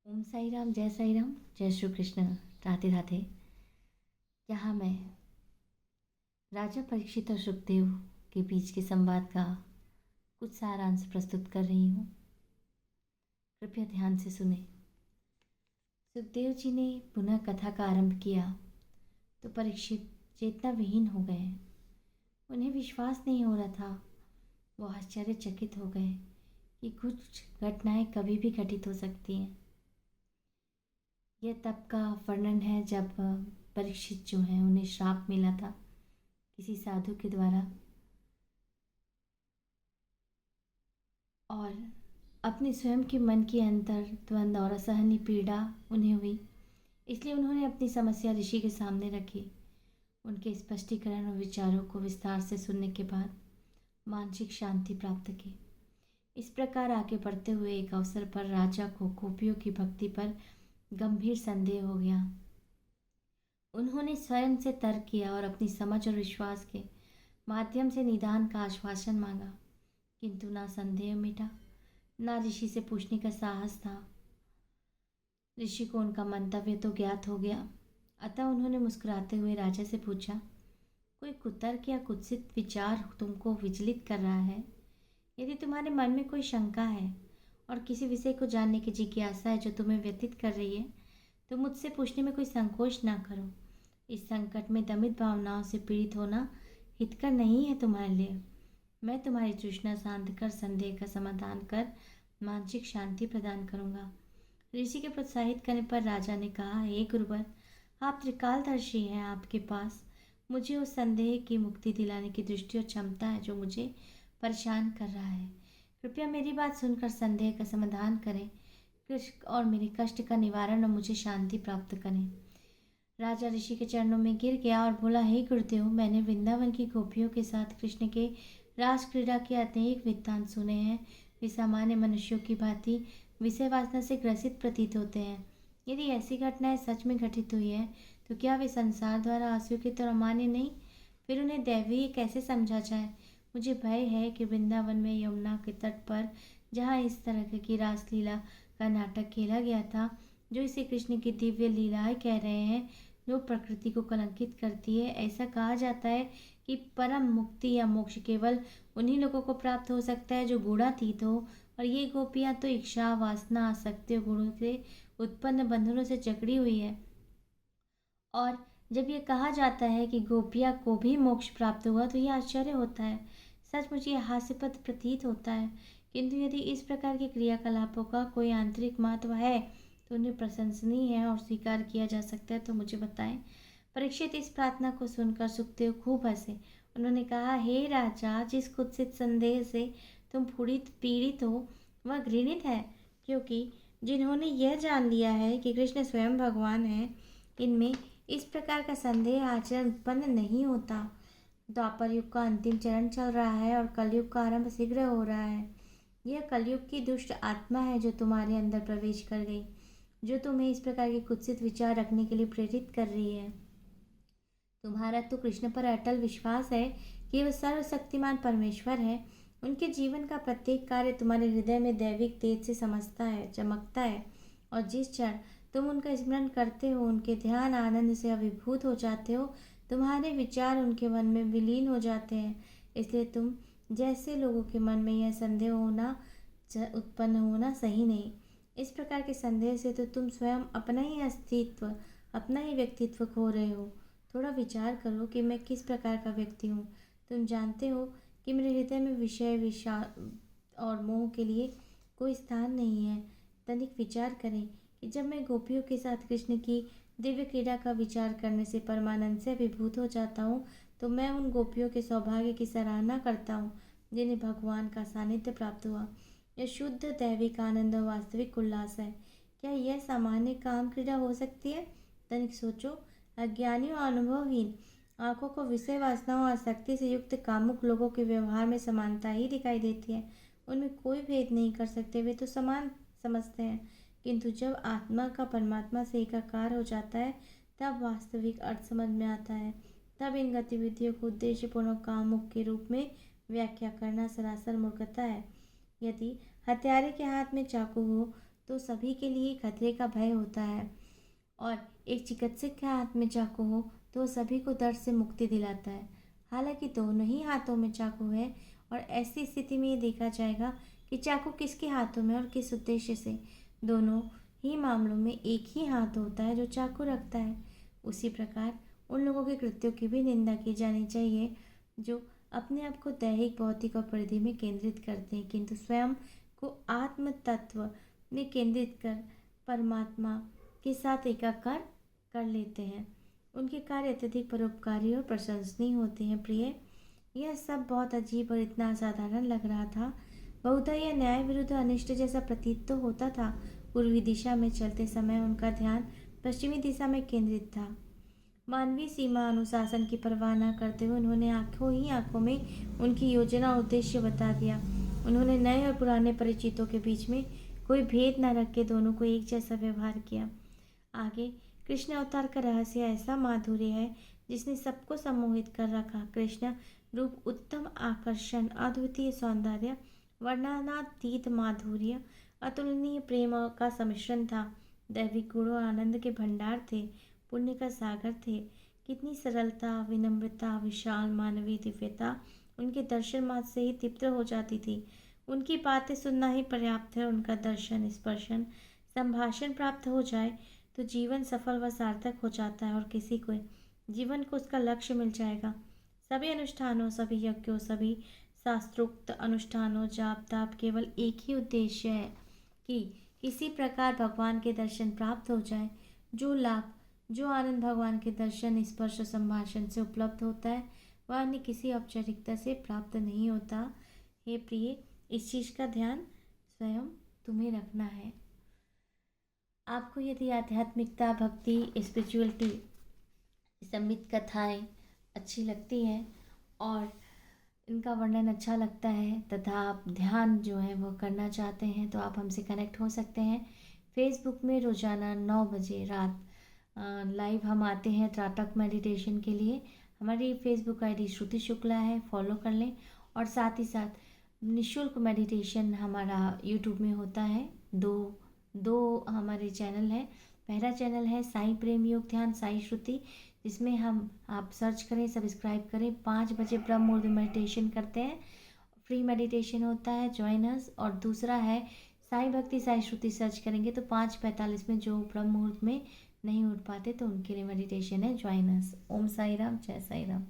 ओम साई राम, जय श्री कृष्ण। राधे राधे। यहाँ मैं राजा परीक्षित और सुखदेव के बीच के संवाद का कुछ सारांश प्रस्तुत कर रही हूँ। कृपया ध्यान से सुने। सुखदेव जी ने पुनः कथा का आरंभ किया तो परीक्षित चेतना विहीन हो गए। उन्हें विश्वास नहीं हो रहा था। वो आश्चर्यचकित हो गए कि कुछ घटनाएं कभी भी घटित हो सकती हैं। यह तब का वर्णन है जब परीक्षित जो है उन्हें श्राप मिला था किसी साधु के द्वारा, और अपने स्वयं के मन के अंतर द्वंद और असहनीय पीड़ा उन्हें हुई। इसलिए उन्होंने अपनी समस्या ऋषि के सामने रखी। उनके स्पष्टीकरण और विचारों को विस्तार से सुनने के बाद मानसिक शांति प्राप्त की। इस प्रकार आगे बढ़ते हुए एक अवसर पर राजा को गोपियों की भक्ति पर गंभीर संदेह हो गया। उन्होंने स्वयं से तर्क किया और अपनी समझ और विश्वास के माध्यम से निदान का आश्वासन मांगा, किंतु ना संदेह मिटा, ना ऋषि से पूछने का साहस था। ऋषि को उनका मंतव्य तो ज्ञात हो गया, अतः उन्होंने मुस्कुराते हुए राजा से पूछा, कोई कुतर्क या कुत्सित विचार तुमको विचलित कर रहा है? यदि तुम्हारे मन में कोई शंका है और किसी विषय को जानने की जिज्ञासा है जो तुम्हें व्यतीत कर रही है, तो मुझसे पूछने में कोई संकोच ना करो। इस संकट में दमित भावनाओं से पीड़ित होना हितकर नहीं है तुम्हारे लिए। मैं तुम्हारी तृष्णा शांत कर संदेह का समाधान कर मानसिक शांति प्रदान करूंगा। ऋषि के प्रोत्साहित करने पर राजा ने कहा, हे गुरुवर, आप त्रिकालदर्शी हैं। आपके पास मुझे उस संदेह की मुक्ति दिलाने की दृष्टि और क्षमता है जो मुझे परेशान कर रहा है। कृपया मेरी बात सुनकर संदेह का समाधान करें और मेरे कष्ट का निवारण और मुझे शांति प्राप्त करें। राजा ऋषि के चरणों में गिर गया और बोला, हे गुरुदेव, मैंने वृंदावन की गोपियों के साथ कृष्ण के रास क्रीड़ा के अनेक वृत्तांत सुने हैं। वे सामान्य मनुष्यों की भांति विषय वासना से ग्रसित प्रतीत होते हैं। यदि ऐसी घटनाएं सच में घटित हुई है तो क्या वे संसार द्वारा अस्वीकृत और अमान्य नहीं? फिर उन्हें दैवीय कैसे समझा जाए? मुझे भय है कि वृंदावन में यमुना के तट पर जहाँ इस तरह की रासलीला का नाटक खेला गया था, जो इसे कृष्ण की दिव्य लीलाएं कह रहे हैं, जो प्रकृति को कलंकित करती है। ऐसा कहा जाता है कि परम मुक्ति या मोक्ष केवल उन्हीं लोगों को प्राप्त हो सकता है जो गुणातीत हो, और ये गोपियां तो इच्छा, वासना, आसक्ति और गुणों से उत्पन्न बंधनों से जकड़ी हुई है। और जब ये कहा जाता है कि गोपिया को भी मोक्ष प्राप्त हुआ तो यह आश्चर्य होता है। सचमुच ये हास्यपद प्रतीत होता है, किंतु यदि इस प्रकार के क्रियाकलापों का कोई आंतरिक महत्व है तो उन्हें प्रशंसनीय है और स्वीकार किया जा सकता है, तो मुझे बताएं। परीक्षित इस प्रार्थना को सुनकर सुखदेव खूब हंसे। उन्होंने कहा, हे राजा, जिस कुत्सित संदेह से तुम पीड़ित हो वह घृणित है, क्योंकि जिन्होंने यह जान लिया है कि कृष्ण स्वयं भगवान है, इनमें इस प्रकार का संदेह आचरण उत्पन्न नहीं होता। द्वापर युग का अंतिम चरण चल रहा है और कलयुग का आरंभ शीघ्र हो रहा है। यह कलयुग की दुष्ट आत्मा है जो तुम्हारे अंदर प्रवेश कर गई, जो तुम्हें इस प्रकार के कुत्सित विचार रखने के लिए प्रेरित कर रही है। तुम्हारा तो कृष्ण पर अटल विश्वास है कि वह सर्वशक्तिमान परमेश्वर है। उनके जीवन का प्रत्येक कार्य तुम्हारे हृदय में दैविक तेज से समझता है, चमकता है, और जिस क्षण तुम उनका स्मरण करते हो, उनके ध्यान आनंद से अभिभूत हो जाते हो, तुम्हारे विचार उनके मन में विलीन हो जाते हैं। इसलिए तुम जैसे लोगों के मन में यह संदेह उत्पन्न होना सही नहीं। इस प्रकार के संदेह से तो तुम स्वयं अपना ही अस्तित्व, अपना ही व्यक्तित्व खो रहे हो। थोड़ा विचार करो कि मैं किस प्रकार का व्यक्ति हूँ। तुम जानते हो कि मेरे हृदय में विषय और मोह के लिए कोई स्थान नहीं है। तनिक विचार करें कि जब मैं गोपियों के साथ कृष्ण की दिव्य क्रीड़ा का विचार करने से परमानंद से अभिभूत हो जाता हूँ, तो मैं उन गोपियों के सौभाग्य की सराहना करता हूँ जिन्हें भगवान का सानिध्य प्राप्त हुआ। यह शुद्ध दैविक आनंद और वास्तविक उल्लास है। क्या यह सामान्य काम क्रीड़ा हो सकती है? तनिक सोचो। अज्ञानी और अनुभवहीन आंखों को विषय वासनाओं और आसक्ति से युक्त कामुक लोगों के व्यवहार में समानता ही दिखाई देती है। उनमें कोई भेद नहीं कर सकते, वे तो समान समझते हैं। किंतु जब आत्मा का परमात्मा से एकाकार हो जाता है, तब वास्तविक अर्थ समझ में आता है। तब इन गतिविधियों को उद्देश्यपूर्ण कामुक के रूप में व्याख्या करना सरासर मूर्खता है। यदि हत्यारे के हाथ में चाकू हो तो सभी के लिए खतरे का भय होता है, और एक चिकित्सक के हाथ में चाकू हो तो सभी को दर्द से मुक्ति दिलाता है। हालांकि दोनों ही हाथों में चाकू है, और ऐसी स्थिति में ये देखा जाएगा कि चाकू किसके हाथों में और किस उद्देश्य से। दोनों ही मामलों में एक ही हाथ होता है जो चाकू रखता है। उसी प्रकार उन लोगों के कृत्यों की भी निंदा की जानी चाहिए जो अपने आप को दैहिक, भौतिक और परिधि में केंद्रित करते हैं, किंतु स्वयं को आत्म तत्व में केंद्रित कर परमात्मा के साथ एकाकार कर लेते हैं। उनके कार्य अत्यधिक परोपकारी और प्रशंसनीय होते हैं। प्रिय, यह सब बहुत अजीब और इतना असाधारण लग रहा था। बहुधा यह न्याय विरुद्ध अनिष्ट जैसा प्रतीत तो होता था। पूर्वी दिशा में चलते समय उनका ध्यान पश्चिमी दिशा में केंद्रित था। मानवीय सीमा अनुशासन की परवाह न करते हुए उन्होंने आंखों में उनकी योजना और उद्देश्य बता दिया। उन्होंने नए और पुराने परिचितों के बीच में कोई भेद न रख के दोनों को एक जैसा व्यवहार किया। आगे कृष्ण अवतार का रहस्य ऐसा माधुर्य है जिसने सबको सम्मोहित कर रखा। कृष्ण रूप उत्तम आकर्षण, अद्वितीय सौंदर्य, वर्णनातीत माधुर्य, अतुलनीय प्रेम का सम्मिश्रण था। दैविक गुणों और आनंद के भंडार थे, पुण्य का सागर थे। कितनी सरलता, विनम्रता, विशाल मानवीय दिव्यता उनके दर्शन मात्र से ही तृप्त हो जाती थी। उनकी बातें सुनना ही पर्याप्त है। उनका दर्शन, स्पर्शन, संभाषण प्राप्त हो जाए तो जीवन सफल व सार्थक हो जाता है, और किसी को जीवन को उसका लक्ष्य मिल जाएगा। सभी अनुष्ठानों, सभी यज्ञों, सभी शास्त्रोक्त अनुष्ठानों, जाप ताप केवल एक ही उद्देश्य है कि किसी प्रकार भगवान के दर्शन प्राप्त हो जाए। जो लाभ, जो आनंद भगवान के दर्शन, स्पर्श और संभाषण से उपलब्ध होता है वह अन्य किसी औपचारिकता से प्राप्त नहीं होता। हे प्रिय, इस चीज़ का ध्यान स्वयं तुम्हें रखना है। आपको यदि आध्यात्मिकता, भक्ति, स्पिरिचुअलिटी संबित कथाएं अच्छी लगती हैं और इनका वर्णन अच्छा लगता है तथा आप ध्यान जो है वो करना चाहते हैं, तो आप हमसे कनेक्ट हो सकते हैं। फेसबुक में रोज़ाना 9 बजे रात लाइव हम आते हैं त्राटक मेडिटेशन के लिए। हमारी फेसबुक आईडी श्रुति शुक्ला है, फॉलो कर लें। और साथ ही साथ निःशुल्क मेडिटेशन हमारा यूट्यूब में होता है। दो हमारे चैनल हैं। पहला चैनल है साईं प्रेम योग ध्यान साईं श्रुति, जिसमें आप सर्च करें, सब्सक्राइब करें। 5 बजे ब्रह्म मुहूर्त में मेडिटेशन करते हैं, फ्री मेडिटेशन होता है, ज्वाइन अस। और दूसरा है साईं भक्ति साईं श्रुति, सर्च करेंगे तो 5:45 में जो ब्रह्म मुहूर्त में नहीं उठ पाते तो उनके लिए मेडिटेशन है, ज्वाइन अस। ओम साई राम, जय साई राम।